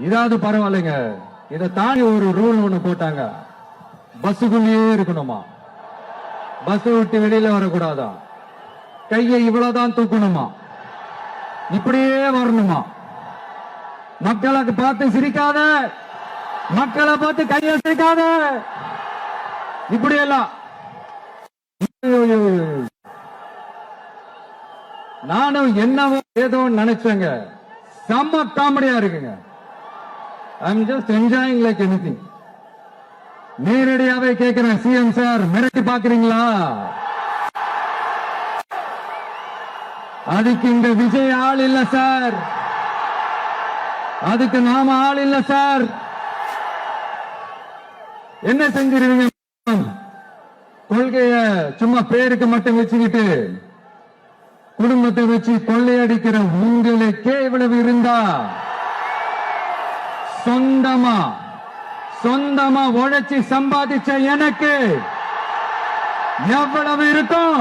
இதாவது பரவாயில்லைங்க. இதை தாண்டி ஒரு ரூல் ஒண்ணு போட்டாங்க. பஸ்ஸுக்குள்ளேயே இருக்கணுமா, பஸ் விட்டு வெளியில வரக்கூடாதா, கையை இவ்வளவுதான் தூக்கணுமா, இப்படியே வரணுமா, மக்களுக்கு பார்த்து சிரிக்காத, மக்களை பார்த்து கையை சிரிக்காத, இப்படி எல்லாம். நானும் என்னவோ ஏதோ நினைச்சேங்க. செம்ம காமெடியா இருக்குங்க. I'm just enjoying like anything. நேரடியாவே கேட்கிறேன், சிஎம் சார் மிரட்டி பாக்குறீங்களா? அதுக்கு இந்த விஜய் ஆள் இல்ல சார், அதுக்கு நாம ஆள் இல்ல சார். என்ன செஞ்சிருவீங்க? கொள்கைய சும்மா பேருக்கு மட்டும் வச்சுக்கிட்டு குடும்பத்தை வச்சு கொள்ளையடிக்கிற உங்களுக்கே இவ்வளவு இருந்தா, சொந்தமா உழைச்சி சம்பாதிச்ச எனக்கு எவ்வளவு இருக்கும்?